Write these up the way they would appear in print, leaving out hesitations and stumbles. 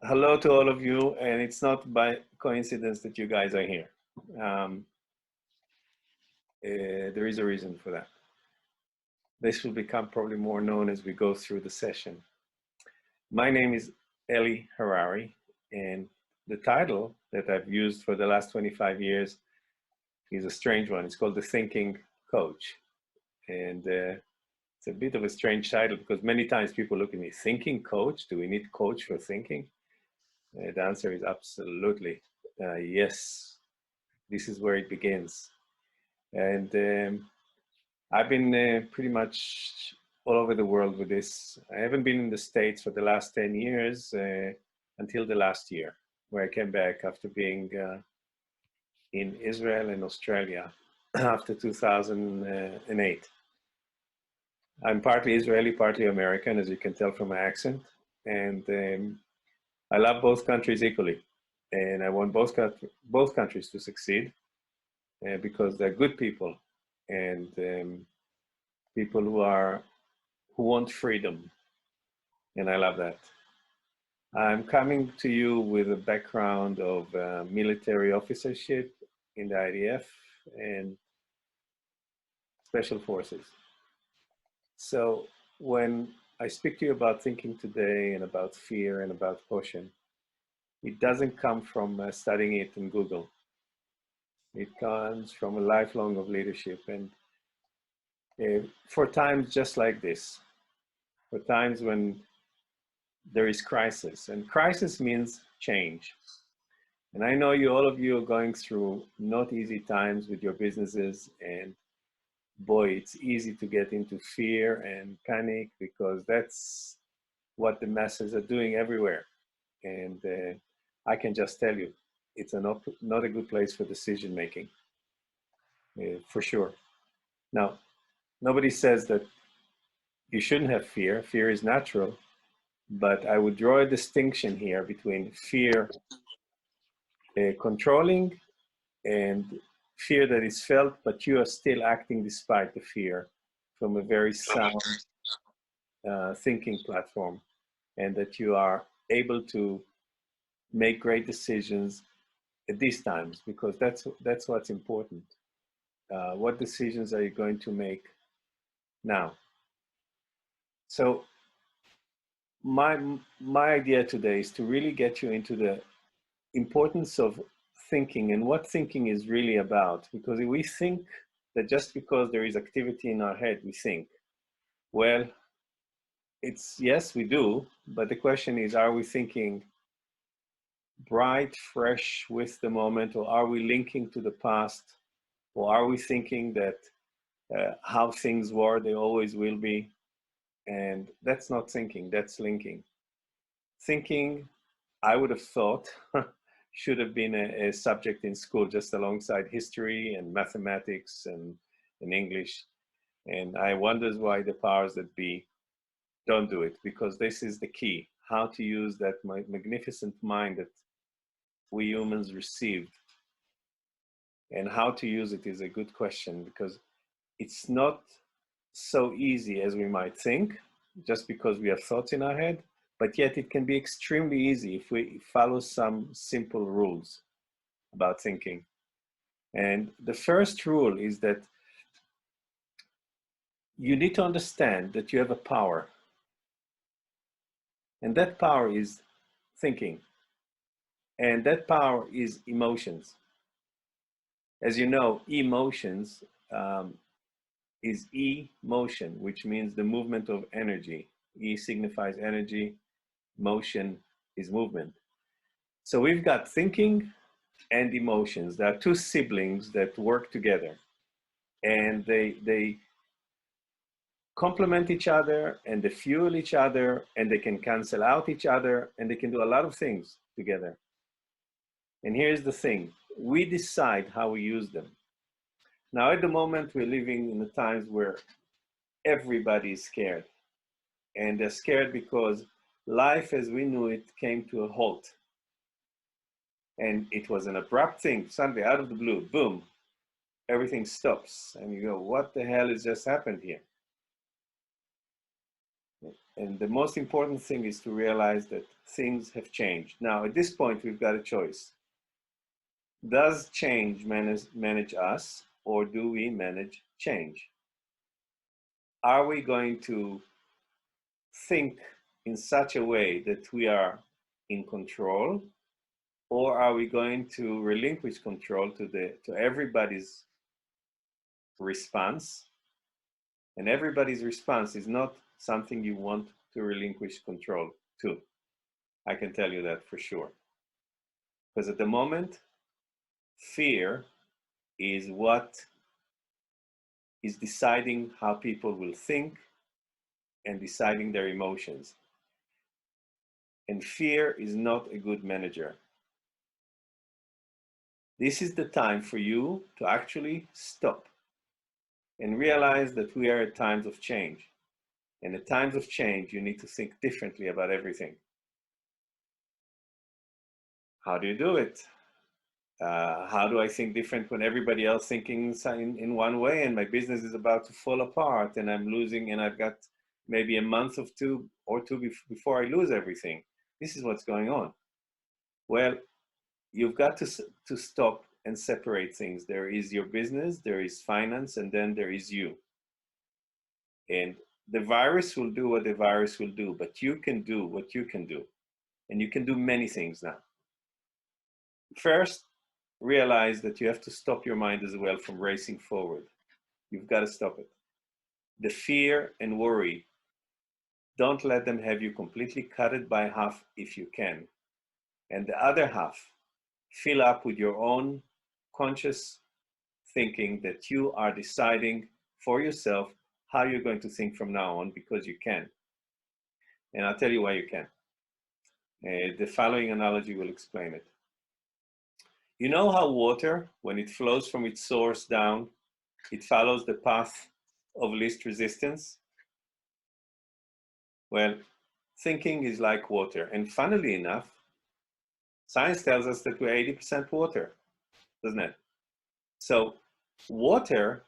Hello to all of you, and it's not by coincidence that you guys are here. Um, there is a reason for that. This will become probably more known as we go through the session. My name is Eli Harari, and the title that I've used for the last 25 years is a strange one. It's called The Thinking Coach. And it's a bit of a strange title because many times people look at me, thinking coach? Do we need coach for thinking? The answer is absolutely yes. This is where it begins. And I've been pretty much all over the world with this. I haven't been in the States for the last 10 years until the last year, where I came back after being in Israel and Australia after 2008. I'm partly Israeli, partly American, as you can tell from my accent. And I love both countries equally. And I want both countries to succeed because they're good people and people who want freedom, and I love that. I'm coming to you with a background of military officership in the IDF and special forces. So when I speak to you about thinking today and about fear and about caution, it doesn't come from studying it in Google. It comes from a lifelong of leadership, and for times just like this, for times when there is crisis, and crisis means change. And I know all of you are going through not easy times with your businesses, and boy, it's easy to get into fear and panic because that's what the masses are doing everywhere. And I can just tell you, it's not a good place for decision making, for sure. Now, nobody says that you shouldn't have fear. Fear is natural, but I would draw a distinction here between fear controlling and fear that is felt, but you are still acting despite the fear from a very sound thinking platform, and that you are able to make great decisions at these times, because that's what's important. What decisions are you going to make now? So my idea today is to really get you into the importance of thinking and what thinking is really about. Because we think that just because there is activity in our head, we think. Well, it's yes, we do, but the question is, are we thinking bright, fresh with the moment, or are we linking to the past, or are we thinking that how things were, they always will be? And that's not thinking, that's linking. Thinking, I would have thought, should have been a subject in school just alongside history and mathematics and English. And I wonder why the powers that be don't do it, because this is the key, how to use that magnificent mind that we humans received. And how to use it is a good question, because it's not so easy as we might think, just because we have thoughts in our head, but yet it can be extremely easy if we follow some simple rules about thinking. And the first rule is that you need to understand that you have a power. And that power is thinking. And that power is emotions. As you know, emotions is E-motion, which means the movement of energy. E signifies energy, motion is movement. So we've got thinking and emotions. There are two siblings that work together, and they complement each other, and they fuel each other, and they can cancel out each other, and they can do a lot of things together. And here's the thing, we decide how we use them. Now, at the moment, we're living in the times where everybody is scared. And they're scared because life as we knew it came to a halt. And it was an abrupt thing, suddenly out of the blue, boom, everything stops. And you go, what the hell has just happened here? And the most important thing is to realize that things have changed. Now, at this point, we've got a choice. Does change manage us, or do we manage change? Are we going to think in such a way that we are in control, or are we going to relinquish control to everybody's response? And everybody's response is not something you want to relinquish control to. I can tell you that for sure. Because at the moment, fear is what is deciding how people will think and deciding their emotions. And fear is not a good manager. This is the time for you to actually stop and realize that we are at times of change. And at times of change, you need to think differently about everything. How do you do it? How do I think different when everybody else thinking in one way and my business is about to fall apart and I'm losing and I've got maybe a month or two before I lose everything? This is what's going on. Well, you've got to stop and separate things. There is your business, there is finance, and then there is you. And the virus will do what the virus will do, but you can do what you can do. And you can do many things now. First, realize that you have to stop your mind as well from racing forward. You've got to stop it. The fear and worry, don't let them have you completely cut it by half if you can. And the other half, fill up with your own conscious thinking that you are deciding for yourself how you're going to think from now on, because you can. And I'll tell you why you can. The following analogy will explain it. You know how water, when it flows from its source down, it follows the path of least resistance? Well, thinking is like water. And funnily enough, science tells us that we're 80% water, doesn't it? So water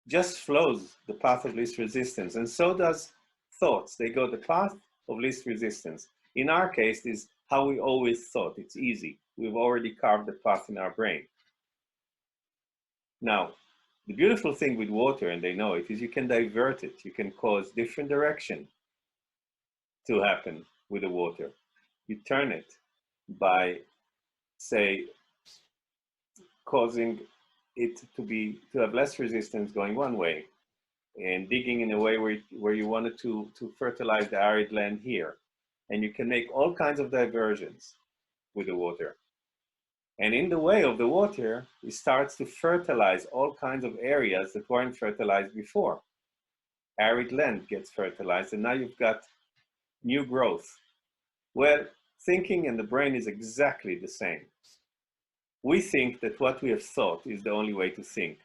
just flows the path of least resistance, and so does thoughts. They go the path of least resistance. In our case, is how we always thought. It's easy. We've already carved the path in our brain. Now, the beautiful thing with water, and they know it, is you can divert it. You can cause different direction to happen with the water. You turn it by, say, causing it to have less resistance going one way, and digging in a way where you wanted to fertilize the arid land here. And you can make all kinds of diversions with the water. And in the way of the water, it starts to fertilize all kinds of areas that weren't fertilized before. Arid land gets fertilized, and now you've got new growth. Well, thinking and the brain is exactly the same. We think that what we have thought is the only way to think.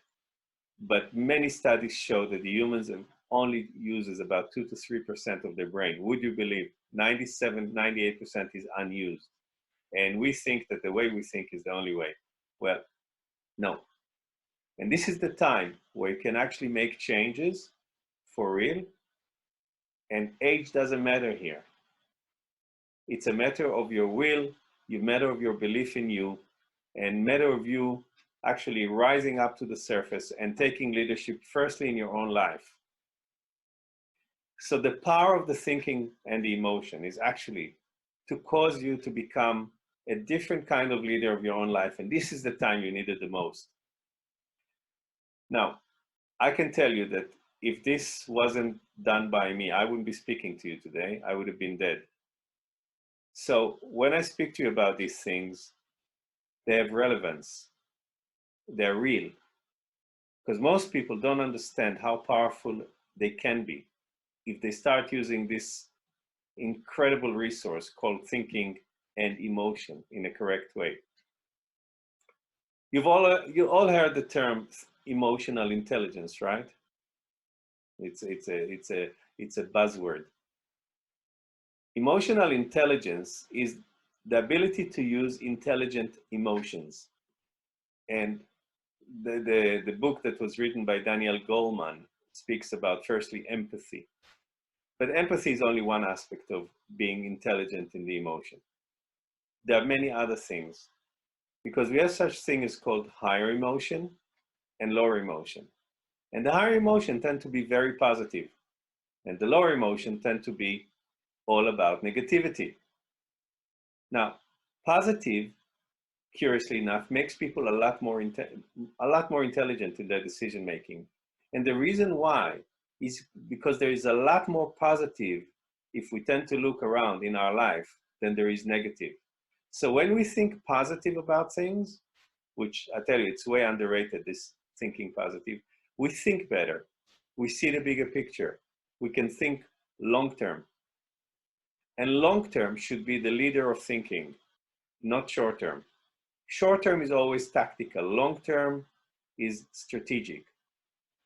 But many studies show that the humans only uses about 2 to 3% of their brain. Would you believe 97, 98% is unused? And we think that the way we think is the only way. Well, no. And this is the time where you can actually make changes for real. And age doesn't matter here. It's a matter of your will, a matter of your belief in you, and matter of you actually rising up to the surface and taking leadership firstly in your own life. So the power of the thinking and the emotion is actually to cause you to become a different kind of leader of your own life. And this is the time you need it the most. Now, I can tell you that if this wasn't done by me, I wouldn't be speaking to you today. I would have been dead. So when I speak to you about these things, they have relevance. They're real. Because most people don't understand how powerful they can be if they start using this incredible resource called thinking and emotion in a correct way. You all heard the term emotional intelligence, right? It's a buzzword. Emotional intelligence is the ability to use intelligent emotions. And the book that was written by Daniel Goleman speaks about, firstly, empathy. But empathy is only one aspect of being intelligent in the emotion. There are many other things, because we have such thing as called higher emotion and lower emotion. And the higher emotion tend to be very positive, and the lower emotion tend to be all about negativity. Now, positive, curiously enough, makes people a lot more intelligent in their decision making. And the reason why is because there is a lot more positive if we tend to look around in our life than there is negative. So when we think positive about things, which I tell you, it's way underrated, this thinking positive, we think better. We see the bigger picture. We can think long term. And long term should be the leader of thinking, not short term. Short term is always tactical. Long term is strategic.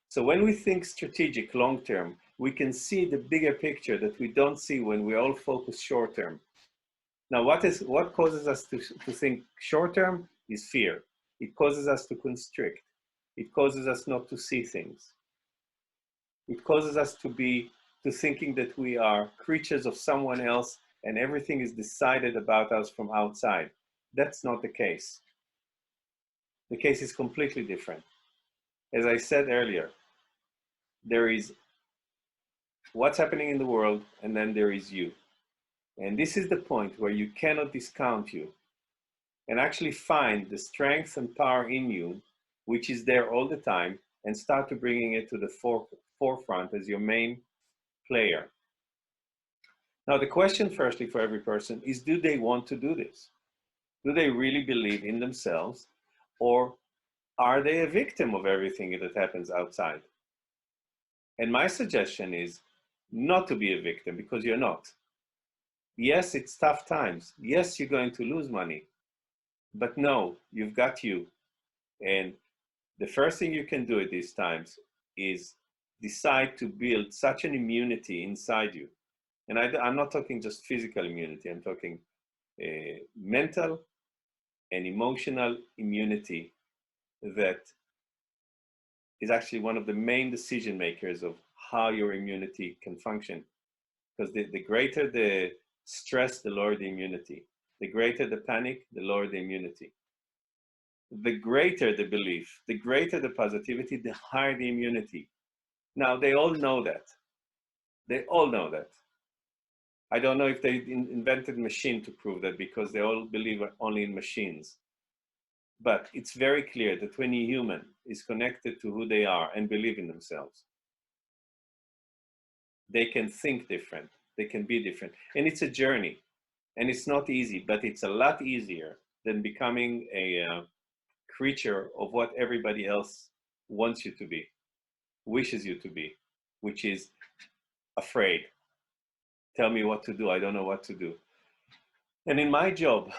So when we think strategic long term, we can see the bigger picture that we don't see when we all focus short term. Now, what causes us to think short term is fear. It causes us to constrict. It causes us not to see things. It causes us to thinking that we are creatures of someone else and everything is decided about us from outside. That's not the case. The case is completely different. As I said earlier, there is what's happening in the world, and then there is you. And this is the point where you cannot discount you and actually find the strength and power in you, which is there all the time, and start to bringing it to the forefront as your main player. Now, the question firstly for every person is, do they want to do this? Do they really believe in themselves, or are they a victim of everything that happens outside? And my suggestion is not to be a victim, because you're not. Yes, it's tough times. Yes, you're going to lose money. But no, you've got you. And the first thing you can do at these times is decide to build such an immunity inside you. And I'm not talking just physical immunity. I'm talking mental and emotional immunity that is actually one of the main decision makers of how your immunity can function. Because the greater the stress, the lower the immunity. The greater the panic, the lower the immunity. The greater the belief, the greater the positivity, the higher the immunity. Now, they all know that. They all know that. I don't know if they invented machine to prove that, because they all believe only in machines. But it's very clear that when a human is connected to who they are and believe in themselves, they can think different, they can be different. And it's a journey, and it's not easy, but it's a lot easier than becoming a creature of what everybody else wants you to be, wishes you to be, which is afraid. Tell me what to do, I don't know what to do. And in my job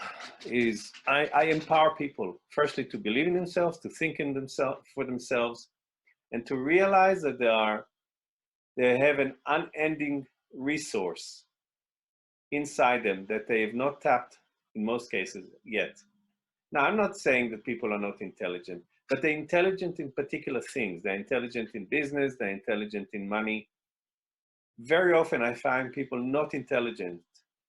is I empower people, firstly, to believe in themselves, to think in themselves for themselves, and to realize that they have an unending resource inside them that they have not tapped in most cases yet. Now, I'm not saying that people are not intelligent, but they're intelligent in particular things. They're intelligent in business, they're intelligent in money. Very often I find people not intelligent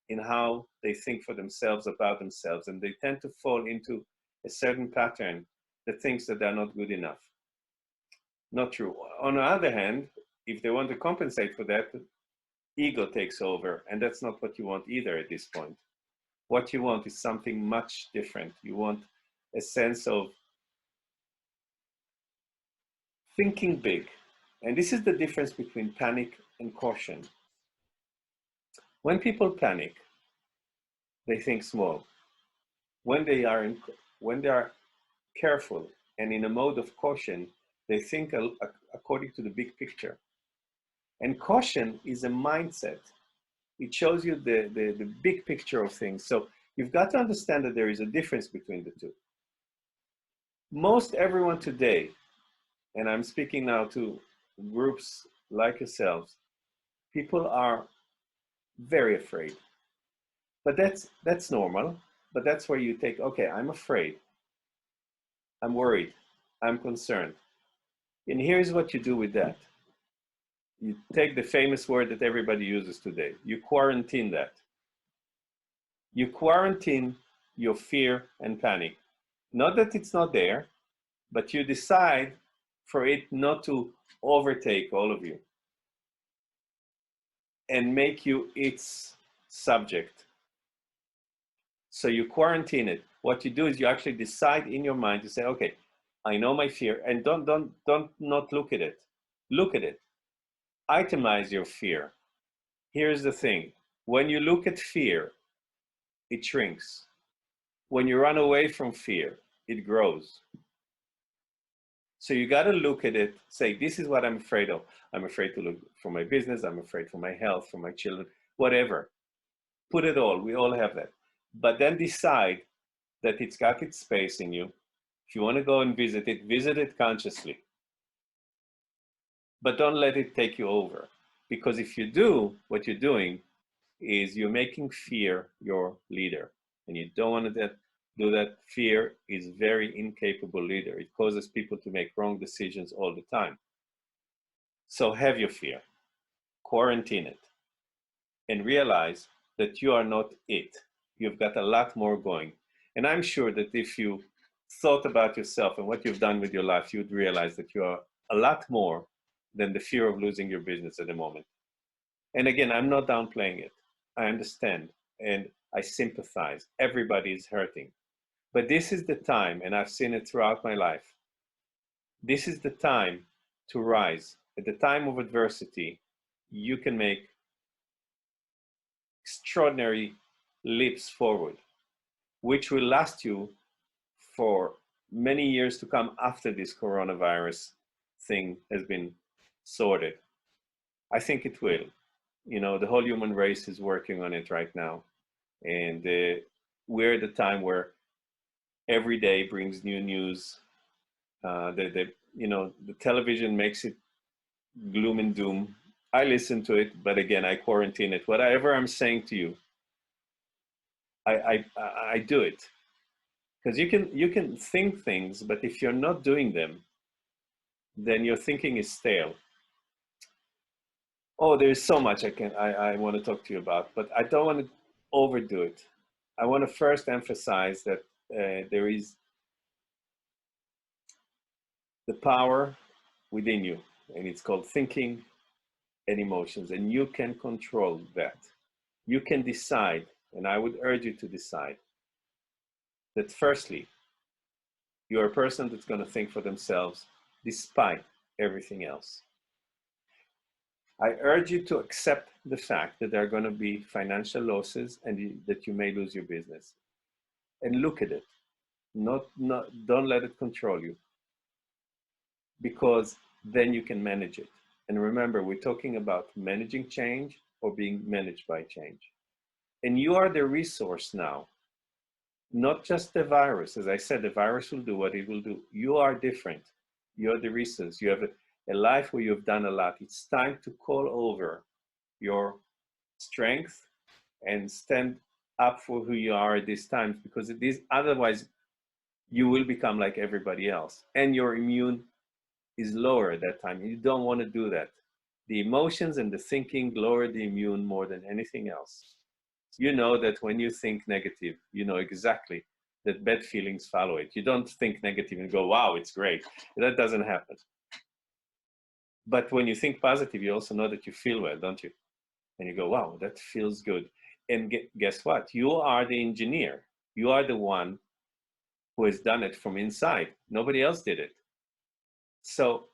in how they think for themselves about themselves, and they tend to fall into a certain pattern that thinks that they're not good enough. Not true. On the other hand, if they want to compensate for that, ego takes over, and that's not what you want either at this point. What you want is something much different. You want a sense of thinking big. And this is the difference between panic and caution. When people panic, they think small. When they are careful and in a mode of caution, they think according to the big picture. And caution is a mindset. It shows you the big picture of things. So you've got to understand that there is a difference between the two. Most everyone today, and I'm speaking now to groups like yourselves, people are very afraid. But that's normal. But that's where you take, okay, I'm afraid. I'm worried. I'm concerned. And here's what you do with that. You take the famous word that everybody uses today. You quarantine that. You quarantine your fear and panic. Not that it's not there, but you decide for it not to overtake all of you and make you its subject. So you quarantine it. What you do is you actually decide in your mind to say, okay, I know my fear, and don't not look at it. Look at it. Itemize your fear. Here's the thing. When you look at fear, it shrinks. When you run away from fear, it grows. So you got to look at it, say, this is what I'm afraid of. I'm afraid to look for my business. I'm afraid for my health, for my children, whatever. Put it all. We all have that. But then decide that it's got its space in you. If you want to go and visit it consciously. But don't let it take you over. Because if you do, what you're doing is you're making fear your leader. And you don't want to do that. Fear is very incapable leader. It causes people to make wrong decisions all the time. So have your fear, quarantine it, and realize that you are not it. You've got a lot more going. And I'm sure that if you thought about yourself and what you've done with your life, you'd realize that you are a lot more than the fear of losing your business at the moment. And again, I'm not downplaying it. I understand and I sympathize. Everybody is hurting. But this is the time, and I've seen it throughout my life, this is the time to rise. At the time of adversity, you can make extraordinary leaps forward, which will last you for many years to come after this coronavirus thing has been sorted. I think it will. You know, the whole human race is working on it right now. And we're at a time where every day brings new news. The television makes it gloom and doom. I listen to it, but again, I quarantine it. Whatever I'm saying to you, I do it. Because you can think things, but if you're not doing them, then your thinking is stale. Oh, there's so much I want to talk to you about, but I don't want to overdo it. I want to first emphasize that there is the power within you, and it's called thinking and emotions, and you can control that. You can decide, and I would urge you to decide that firstly, you're a person that's going to think for themselves despite everything else. I urge you to accept the fact that there are going to be financial losses and that you may lose your business. And look at it. Don't let it control you, because then you can manage it. And remember, we're talking about managing change or being managed by change. And you are the resource now, not just the virus. As I said, the virus will do what it will do. You are different. You're the resource. You have a life where you've done a lot. It's time to call over your strength and stand up for who you are at these times, because it is, otherwise you will become like everybody else, and your immune is lower at that time. You don't want to do that. The emotions and the thinking lower the immune more than anything else. You know that when you think negative, you know exactly that bad feelings follow it. You don't think negative and go, wow, it's great. That doesn't happen. But when you think positive, you also know that you feel well, don't you? And you go, wow, that feels good. And guess what? You are the engineer. You are the one who has done it from inside. Nobody else did it. So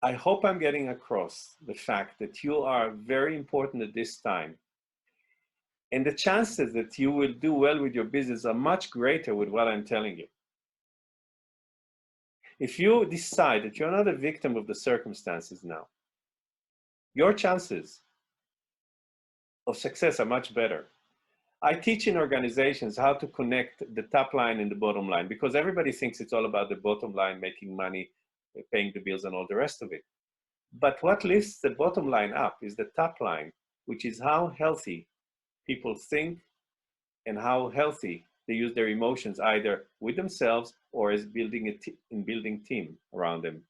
I hope I'm getting across the fact that you are very important at this time. And the chances that you will do well with your business are much greater with what I'm telling you. If you decide that you're not a victim of the circumstances now, your chances of success are much better. I teach in organizations how to connect the top line and the bottom line, because everybody thinks it's all about the bottom line, making money, paying the bills and all the rest of it. But what lifts the bottom line up is the top line, which is how healthy people think and how healthy they use their emotions, either with themselves or as building team around them.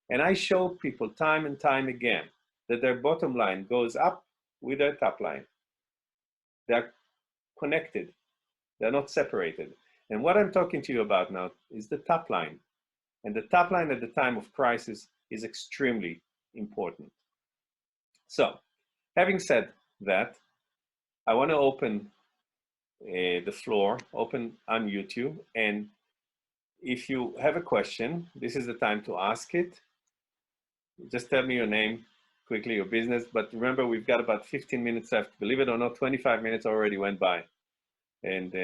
And I show people time and time again that their bottom line goes up with their top line. They're connected. They're not separated. And what I'm talking to you about now is the top line. And the top line at the time of crisis is extremely important. So, having said that, I want to open the floor, open on YouTube. And if you have a question, this is the time to ask it. Just tell me your name, quickly, your business. But remember, we've got about 15 minutes left. Believe it or not, 25 minutes already went by. And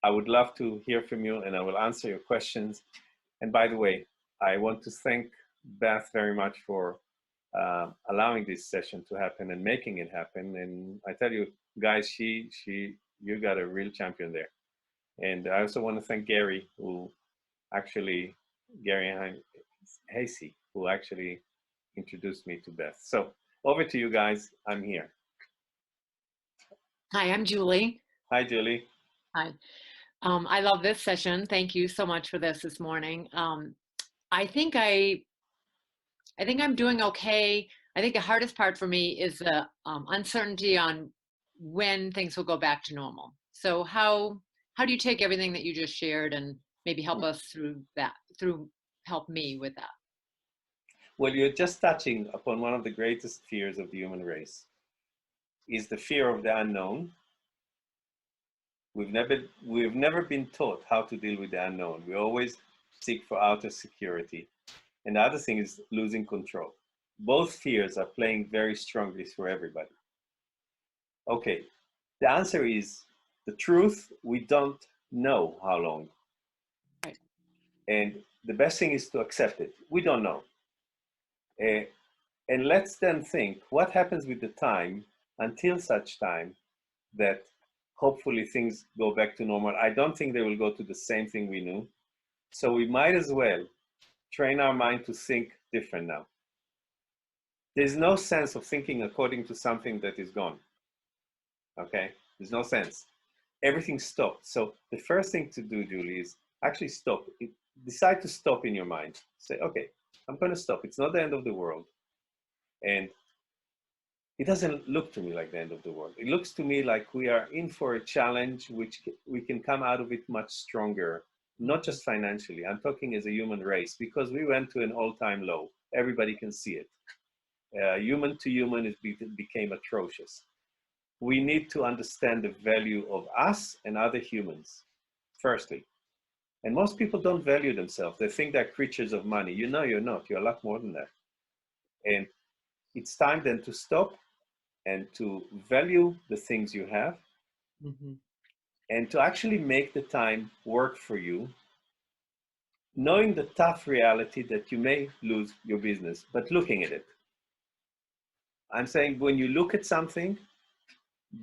I would love to hear from you, and I will answer your questions. And by the way, I want to thank Beth very much for allowing this session to happen and making it happen. And I tell you, guys, you got a real champion there. And I also want to thank Gary, Gary Hasey, who actually introduced me to Beth. So over to you guys. I'm here. Hi, I'm Julie. Hi, Julie. Hi. I love this session. Thank you so much for this morning. I think I'm doing okay. I think the hardest part for me is the uncertainty on when things will go back to normal. So how do you take everything that you just shared and maybe help us through that, help me with that? Well, you're just touching upon one of the greatest fears of the human race, is the fear of the unknown. We've never been taught how to deal with the unknown. We always seek for outer security. And the other thing is losing control. Both fears are playing very strongly through everybody. Okay, the answer is the truth. We don't know how long. Right. And the best thing is to accept it. We don't know. And let's then think, what happens with the time until such time that hopefully things go back to normal? I don't think they will go to the same thing we knew. So we might as well train our mind to think different now. There's no sense of thinking according to something that is gone. Okay? There's no sense. Everything stopped. So the first thing to do, Julie, is actually stop. Decide to stop in your mind. Say, okay, I'm going to stop. It's not the end of the world. And it doesn't look to me like the end of the world. It looks to me like we are in for a challenge which we can come out of it much stronger, not just financially. I'm talking as a human race, because we went to an all-time low. Everybody can see it. Human to human, it became atrocious. We need to understand the value of us and other humans, firstly. And most people don't value themselves. They think they're creatures of money. You know you're not. You're a lot more than that. And it's time then to stop and to value the things you have, and to actually make the time work for you, knowing the tough reality that you may lose your business, but looking at it. I'm saying when you look at something,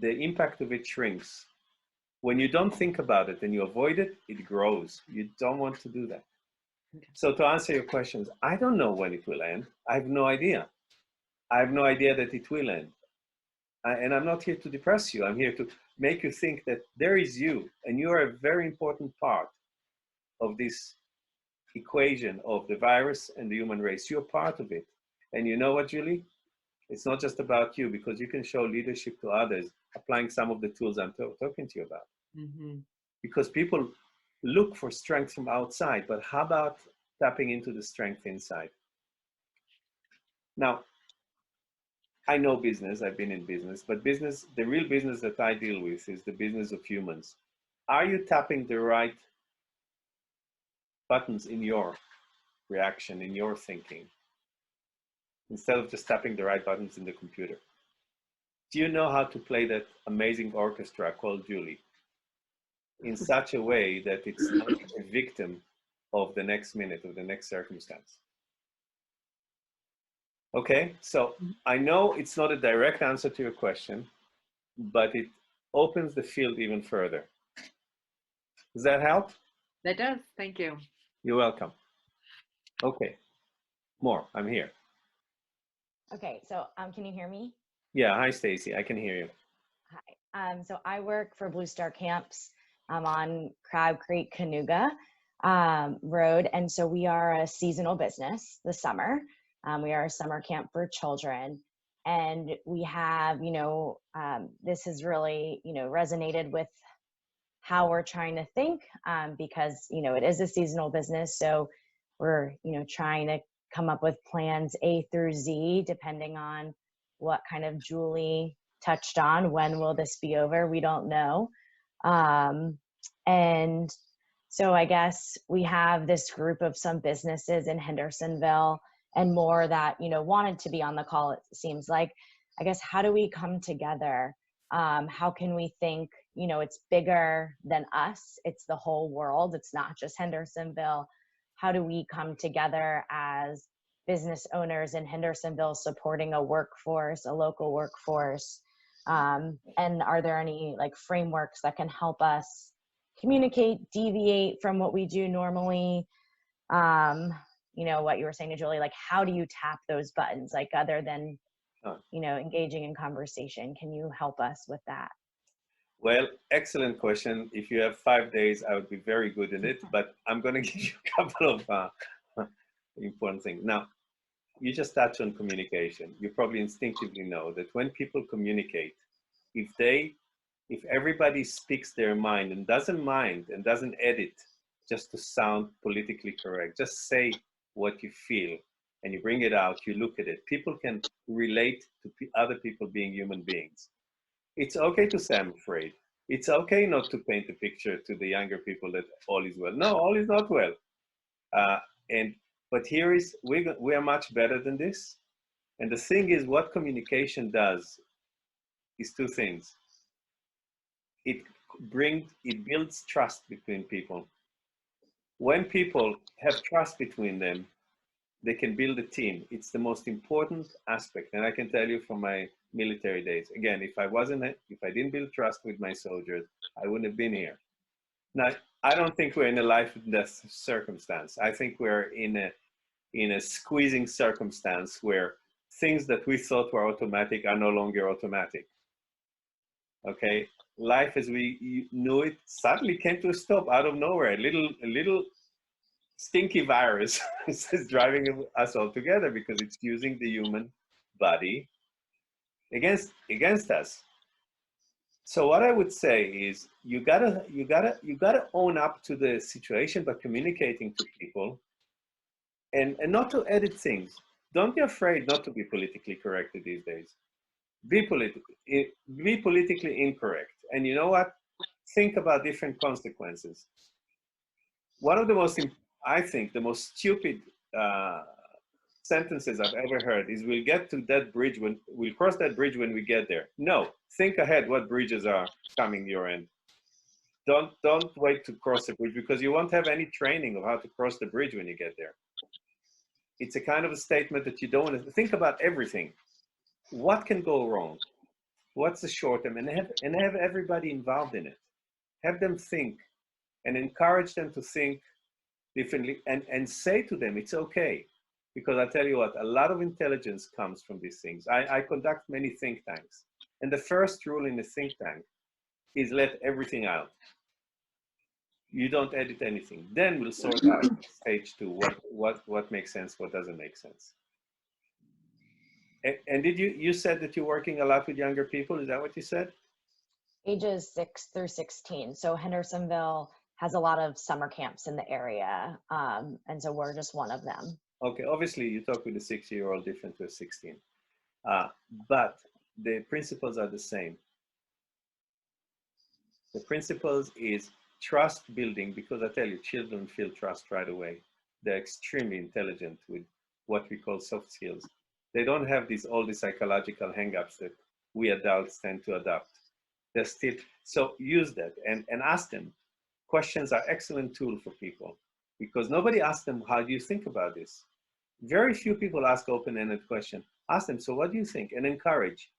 the impact of it shrinks. When you don't think about it and you avoid it, it grows. You don't want to do that. Okay. So to answer your questions, I don't know when it will end. I have no idea. I have no idea that it will end. And I'm not here to depress you. I'm here to make you think that there is you, and you are a very important part of this equation of the virus and the human race. You're part of it. And you know what, Julie? It's not just about you, because you can show leadership to others applying some of the tools I'm talking to you about. Because people look for strength from outside, but how about tapping into the strength inside? Now, I know business, I've been in business, but business, the real business that I deal with is the business of humans. Are you tapping the right buttons in your reaction, in your thinking, instead of just tapping the right buttons in the computer? Do you know how to play that amazing orchestra called Julie in such a way that it's not a victim of the next minute, of the next circumstance? Okay, so I know it's not a direct answer to your question, but it opens the field even further. Does that help? That does, thank you. You're welcome. Okay, more, I'm here. Okay, so can you hear me? Yeah, hi Stacy, I can hear you. Hi, so I work for Blue Star Camps. I'm on Crab Creek, Canuga Road, and so we are a seasonal business this summer. We are a summer camp for children. And we have, this has really, resonated with how we're trying to think, because, it is a seasonal business. So we're, trying to come up with plans A through Z, depending on what kind of Julie touched on. When will this be over? We don't know. And so I guess we have this group of some businesses in Hendersonville and more that, wanted to be on the call, it seems like. I guess, how do we come together? How can we think, it's bigger than us. It's the whole world. It's not just Hendersonville. How do we come together as business owners in Hendersonville supporting a workforce, a local workforce? And are there any frameworks that can help us communicate, deviate from what we do normally? What you were saying to Julie, how do you tap those buttons, other than, engaging in conversation? Can you help us with that? Well, excellent question. If you have 5 days, I would be very good in it, but I'm going to give you a couple of important things. Now, you just touched on communication. You probably instinctively know that when people communicate, if everybody speaks their mind and doesn't edit just to sound politically correct, just say what you feel and you bring it out, you look at it, people can relate to other people being human beings. It's okay to say I'm afraid. It's okay not to paint a picture to the younger people that all is well. No, all is not well. But we are much better than this. And the thing is, what communication does is two things. It builds trust between people. When people have trust between them, they can build a team. It's the most important aspect. And I can tell you from my military days, again, if I didn't build trust with my soldiers, I wouldn't have been here. Now, I don't think we're in a life and death circumstance. I think we're in a squeezing circumstance where things that we thought were automatic are no longer automatic. Okay, life as we knew it suddenly came to a stop out of nowhere. A little stinky virus is driving us all together because it's using the human body against us. So what I would say is you gotta own up to the situation by communicating to people and not to edit things. Don't be afraid not to be politically correct these days. Be politically incorrect. And you know what? Think about different consequences. One of the the most stupid sentences I've ever heard is we'll cross that bridge when we get there. No, think ahead what bridges are coming your end. Don't wait to cross the bridge because you won't have any training of how to cross the bridge when you get there. It's a kind of a statement that you don't want to think about everything. What can go wrong? What's the short term? And have everybody involved in it. Have them think and encourage them to think differently and say to them, it's okay. Because I tell you what, a lot of intelligence comes from these things. I conduct many think tanks. And the first rule in a think tank is let everything out. You don't edit anything. Then we'll sort out stage 2, what makes sense, what doesn't make sense. And you said that you're working a lot with younger people, is that what you said? Ages 6 through 16. So Hendersonville has a lot of summer camps in the area. And so we're just one of them. Okay, obviously you talk with a 6-year-old different to a 16. But the principles are the same. The principles is trust building, because I tell you, children feel trust right away. They're extremely intelligent with what we call soft skills. They don't have all these psychological hang-ups that we adults tend to adopt. They're still, so use that and ask them. Questions are excellent tool for people because nobody asks them, how do you think about this? Very few people ask open-ended questions. Ask them, so what do you think? And encourage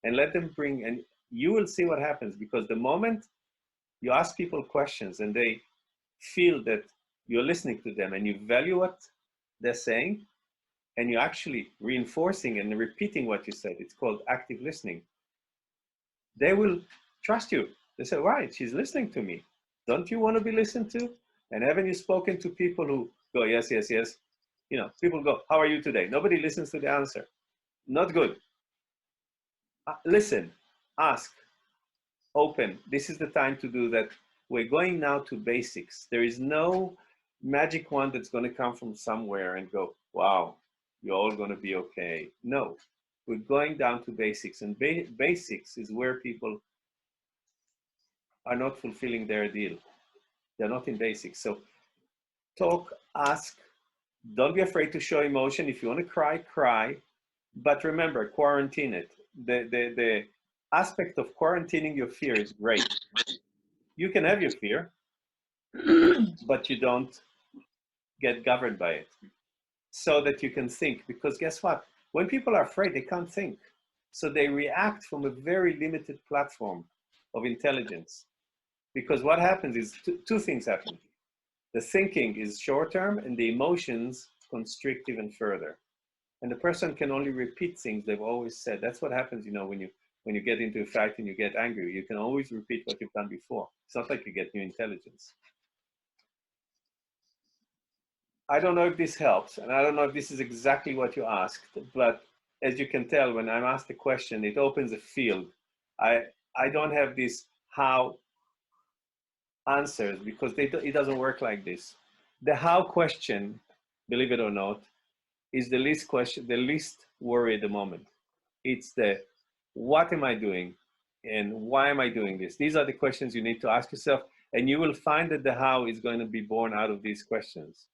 and let them bring, and you will see what happens, because the moment you ask people questions and they feel that you're listening to them and you value what they're saying, and you're actually reinforcing and repeating what you said, it's called active listening. They will trust you. They say, right, she's listening to me. Don't you want to be listened to? And haven't you spoken to people who go, yes, yes, yes, You know, people go, how are you today? Nobody listens to the answer. Not good. Listen, ask, open. This is the time to do that. We're going now to basics. There is no magic wand that's going to come from somewhere and go, wow, you're all going to be okay. No, we're going down to basics, and basics is where people are not fulfilling their deal. They're not in basics. So talk, ask, don't be afraid to show emotion. If you want to cry, cry, but remember, quarantine it. The aspect of quarantining your fear is great. You can have your fear, but you don't get governed by it, so that you can think. Because guess what? When people are afraid, they can't think. So they react from a very limited platform of intelligence. Because what happens is two things happen. The thinking is short term, and the emotions constrict even further. And the person can only repeat things they've always said. That's what happens, you know, when you get into a fight and you get angry. You can always repeat what you've done before. It's not like you get new intelligence. I don't know if this helps, and I don't know if this is exactly what you asked, but as you can tell, when I'm asked a question, it opens a field. I don't have this how answers, because it doesn't work like this. The how question, believe it or not, is the least question, the least worry at the moment. It's the what am I doing and why am I doing this? These are the questions you need to ask yourself, and you will find that the how is going to be born out of these questions.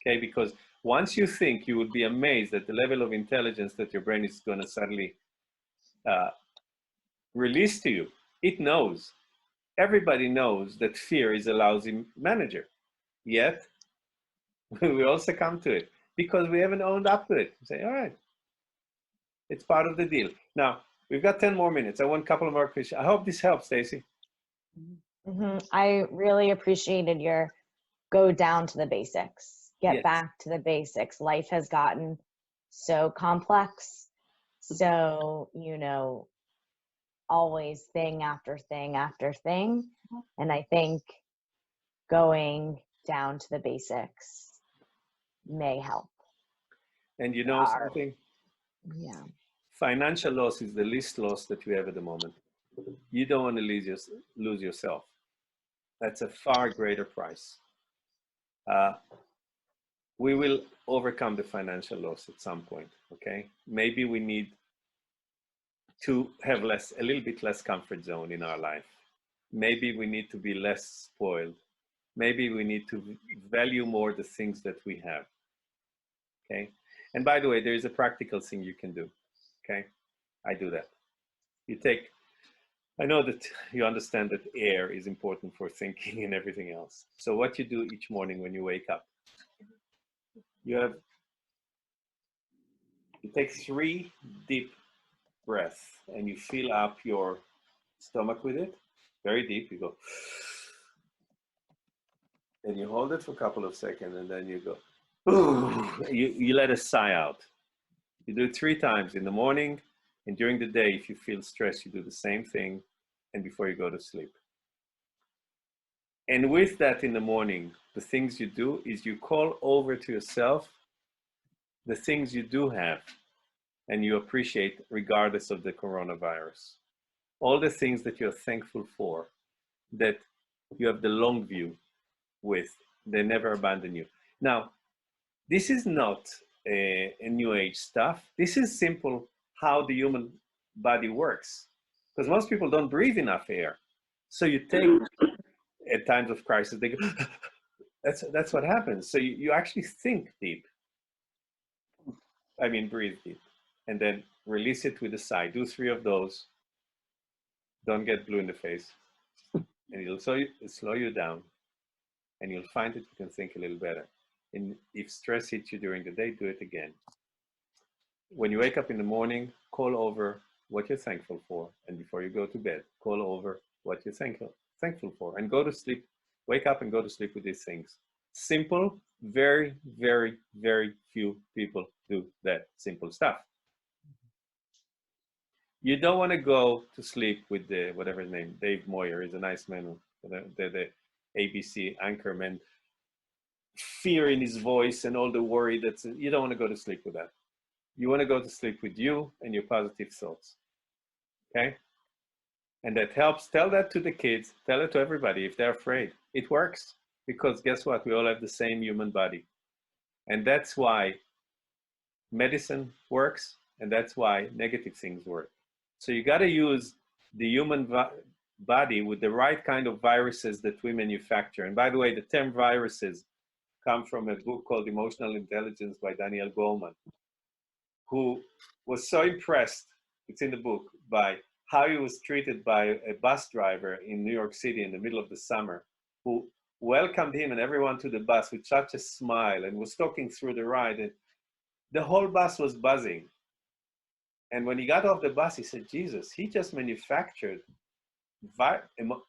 Okay, because once you think, you would be amazed at the level of intelligence that your brain is going to suddenly release to you. It knows. Everybody knows that fear is a lousy manager. Yet, we all succumb to it because we haven't owned up to it. We say, all right, it's part of the deal. Now, we've got 10 more minutes. I want a couple of more questions. I hope this helps, Stacy. I really appreciated your go down to the basics, get Yes. back to the basics. Life has gotten so complex. So, you know, always thing after thing after thing. And I think going down to the basics may help. And you know something? Yeah. Financial loss is the least loss that you have at the moment. You don't want to lose yourself. That's a far greater price. We will overcome the financial loss at some point, okay? Maybe we need to have a little bit less comfort zone in our life. Maybe we need to be less spoiled. Maybe we need to value more the things that we have, okay? And by the way, there is a practical thing you can do, okay? I do that. I know that you understand that air is important for thinking and everything else. So what you do each morning when you wake up, you take 3 deep breaths and you fill up your stomach with it, very deep. You go, and you hold it for a couple of seconds, and then you go, you let a sigh out. You do it 3 times in the morning, and during the day, if you feel stressed, you do the same thing, and before you go to sleep. And with that in the morning, the things you do is you call over to yourself the things you do have and you appreciate regardless of the coronavirus. All the things that you're thankful for, that you have the long view with, they never abandon you. Now, this is not a new age stuff. This is simple how the human body works. Because most people don't breathe enough air. So you take, at times of crisis, they go, that's what happens. So you actually think deep. I mean, breathe deep. And then release it with a sigh. Do 3 of those. Don't get blue in the face. And it'll slow you down. And you'll find that you can think a little better. And if stress hits you during the day, do it again. When you wake up in the morning, call over what you're thankful for. And before you go to bed, call over what you're thankful for. And go to sleep, wake up and go to sleep with these things. Simple, very, very, very few people do that simple stuff. You don't want to go to sleep with the, whatever his name, Dave Moyer is a nice man, the ABC anchorman. fear in his voice and all the worry. You don't want to go to sleep with that. You want to go to sleep with you and your positive thoughts. Okay? And that helps. Tell that to the kids. Tell it to everybody if they're afraid. It works, because guess what? We all have the same human body. And that's why medicine works, and that's why negative things work. So you got to use the human body with the right kind of viruses that we manufacture. And by the way, the term viruses come from a book called Emotional Intelligence by Daniel Goleman, who was so impressed, it's in the book, by how he was treated by a bus driver in New York City in the middle of the summer, who welcomed him and everyone to the bus with such a smile and was talking through the ride. And the whole bus was buzzing. And when he got off the bus, he said, Jesus, he just manufactured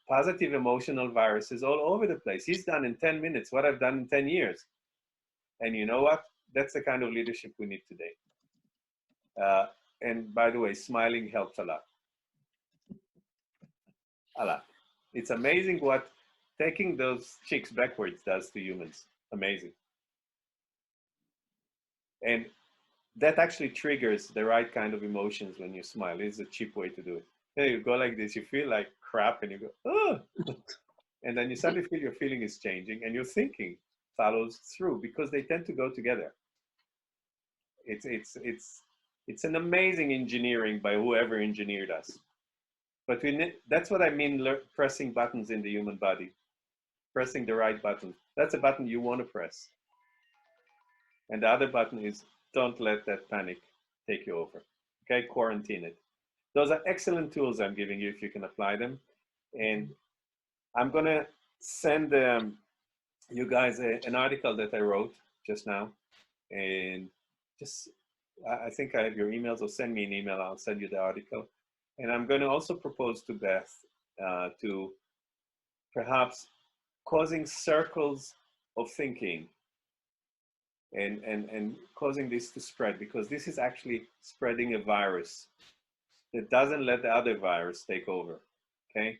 positive emotional viruses all over the place. He's done in 10 minutes what I've done in 10 years. And you know what? That's the kind of leadership we need today. And by the way, smiling helps a lot. A lot. It's amazing what taking those chicks backwards does to humans. Amazing. And that actually triggers the right kind of emotions when you smile. It's a cheap way to do it. Hey, you go like this, you feel like crap, and you go, oh, and then you suddenly feel your feeling is changing, and your thinking follows through, because they tend to go together. It's an amazing engineering by whoever engineered us. But that's what I mean, pressing buttons in the human body, pressing the right button. That's a button you want to press. And the other button is, don't let that panic take you over. Okay, quarantine it. Those are excellent tools I'm giving you if you can apply them. And I'm going to send you guys an article that I wrote just now. And just, I think I have your emails, or send me an email, I'll send you the article. And I'm going to also propose to Beth to perhaps causing circles of thinking and causing this to spread, because this is actually spreading a virus that doesn't let the other virus take over, okay?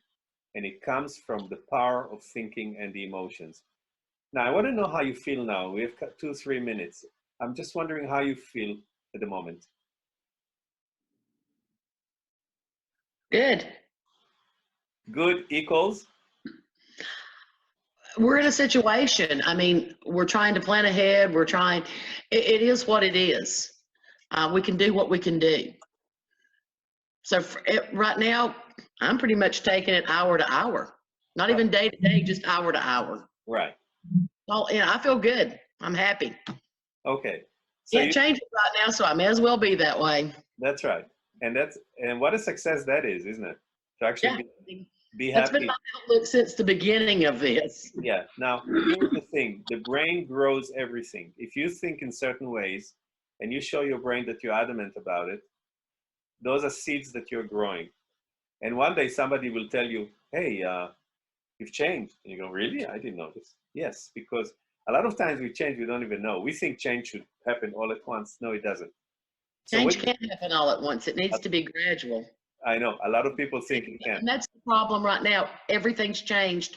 And it comes from the power of thinking and the emotions. Now, I want to know how you feel now. We have 2-3 minutes. I'm just wondering how you feel at the moment. Good. Good equals? We're in a situation. I mean, we're trying to plan ahead. We're trying, it is what it is. We can do what we can do. So right now, I'm pretty much taking it hour to hour, not even day to day, just hour to hour. Right. Oh, yeah, I feel good. I'm happy. Okay. So Can't change it right now, so I may as well be that way. That's right. And what a success that is, isn't it? To actually be happy. That's been my outlook since the beginning of this. Yeah. Now, here's the thing. The brain grows everything. If you think in certain ways and you show your brain that you're adamant about it, those are seeds that you're growing. And one day somebody will tell you, hey, you've changed. And you go, really? I didn't notice. Yes, because a lot of times we change, we don't even know. We think change should happen all at once. No, it doesn't. Change can't happen all at once. It needs to be gradual. I know. A lot of people think it can. And that's the problem right now. Everything's changed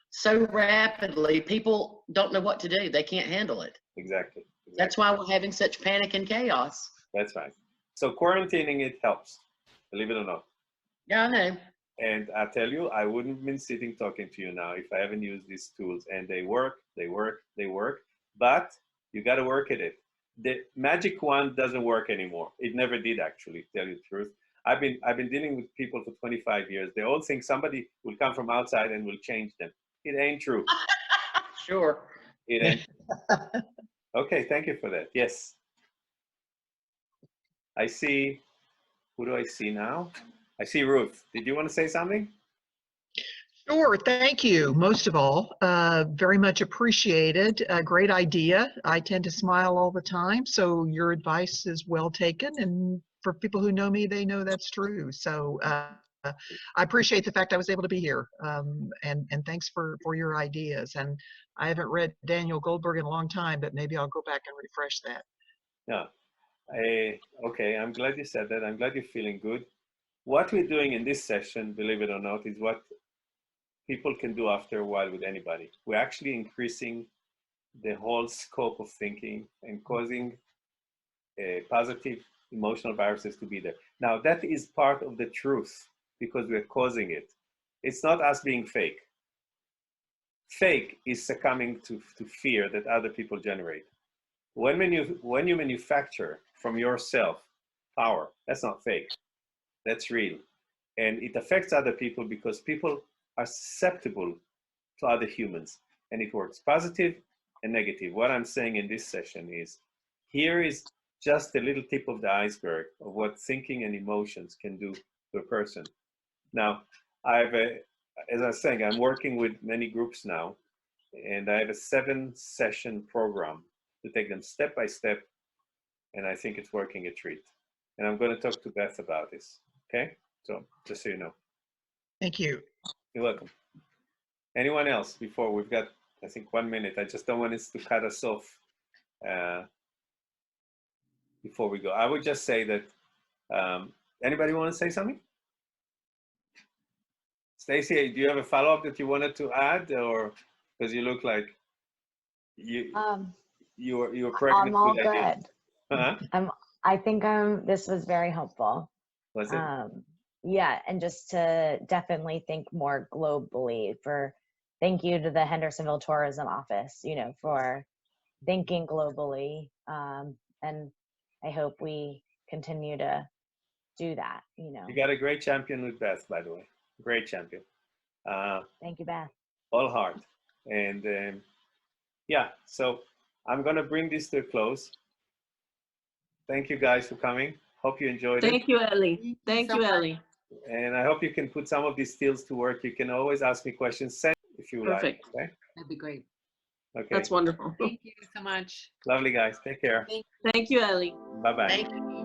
so rapidly. People don't know what to do. They can't handle it. Exactly. That's why we're having such panic and chaos. That's right. So quarantining it helps, believe it or not. Yeah, I know. And I tell you, I wouldn't have been sitting talking to you now if I haven't used these tools. And they work, they work, they work. But you got to work at it. The magic wand doesn't work anymore. It never did, actually, to tell you the truth. I've been dealing with people for 25 years. They all think somebody will come from outside and will change them. It ain't true. Sure. It ain't. Okay, thank you for that. Yes. I see, who do I see now? I see Ruth. Did you want to say something? Sure, thank you. Most of all, very much appreciated. A great idea. I tend to smile all the time, so your advice is well taken. And for people who know me, they know that's true. So I appreciate the fact I was able to be here. And thanks for your ideas. And I haven't read Daniel Goldberg in a long time, but maybe I'll go back and refresh that. Yeah. Okay, I'm glad you said that. I'm glad you're feeling good. What we're doing in this session, believe it or not, is what people can do after a while with anybody. We're actually increasing the whole scope of thinking and causing positive emotional viruses to be there. Now, that is part of the truth because we're causing it. It's not us being fake. Fake is succumbing to fear that other people generate. When you manufacture from yourself power, that's not fake. That's real. And it affects other people because people are susceptible to other humans. And it works positive and negative. What I'm saying in this session is, here is just a little tip of the iceberg of what thinking and emotions can do to a person. Now, as I was saying, I'm working with many groups now, and I have a 7-session program to take them step by step, and I think it's working a treat. And I'm going to talk to Beth about this, okay? So, just so you know. Thank you. You're welcome. Anyone else before? We've got, I think, 1 minute. I just don't want this to cut us off before we go. I would just say that, anybody want to say something? Stacy, do you have a follow-up that you wanted to add, or because you look like you were pregnant? I'm all with ideas. good. Uh-huh. I think this was very helpful. Was it? Yeah, and just to definitely think more globally. Thank you to the Hendersonville Tourism Office, for thinking globally. And I hope we continue to do that. You got a great champion with Beth, by the way. Great champion. Thank you, Beth. All heart. And yeah, so I'm going to bring this to a close. Thank you guys for coming. Hope you enjoyed it. Thank you, Ellie. Thank you, Ellie. And I hope you can put some of these skills to work. You can always ask me questions, send if you Perfect. like. Okay? That'd be great. Okay. That's wonderful. Thank you so much. Lovely, guys. Take care. Thank you, Ellie. Bye-bye. Thank you.